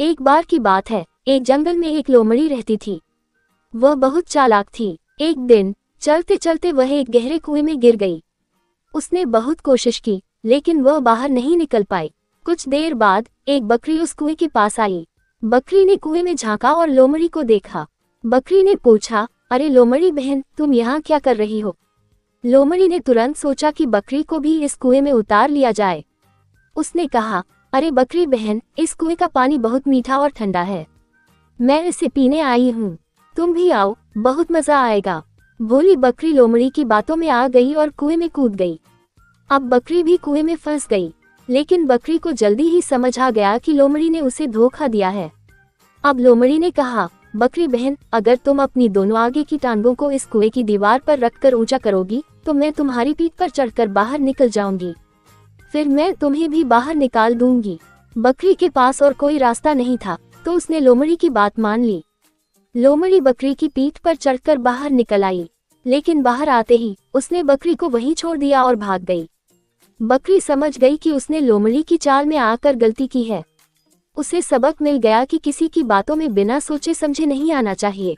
एक बार की बात है, एक जंगल में एक लोमड़ी रहती थी। वह बहुत चालाक थी। एक दिन चलते चलते वह एक गहरे कुएं में गिर गई। उसने बहुत कोशिश की, लेकिन वह बाहर नहीं निकल पाई। कुछ देर बाद एक बकरी उस कुएं के पास आई। बकरी ने कुएं में झांका और लोमड़ी को देखा। बकरी ने पूछा, अरे लोमड़ी बहन, तुम यहाँ क्या कर रही हो? लोमड़ी ने तुरंत सोचा कि बकरी को भी इस कुएं में उतार लिया जाए। उसने कहा, अरे बकरी बहन, इस कुएं का पानी बहुत मीठा और ठंडा है। मैं इसे पीने आई हूँ, तुम भी आओ, बहुत मजा आएगा। भोली बकरी लोमड़ी की बातों में आ गई और कुएं में कूद गई। अब बकरी भी कुएं में फंस गई, लेकिन बकरी को जल्दी ही समझ आ गया कि लोमड़ी ने उसे धोखा दिया है। अब लोमड़ी ने कहा, बकरी बहन, अगर तुम अपनी दोनों आगे की टांगों को इस कुएं की दीवार पर रखकर ऊंचा करोगी तो मैं तुम्हारी पीठ पर चढ़कर बाहर निकल जाऊंगी। फिर मैं तुम्हें भी बाहर निकाल दूंगी। बकरी के पास और कोई रास्ता नहीं था, तो उसने लोमड़ी की बात मान ली। लोमड़ी बकरी की पीठ पर चढ़कर बाहर निकल आई, लेकिन बाहर आते ही उसने बकरी को वहीं छोड़ दिया और भाग गई। बकरी समझ गई कि उसने लोमड़ी की चाल में आकर गलती की है। उसे सबक मिल गया कि किसी की बातों में बिना सोचे समझे नहीं आना चाहिए।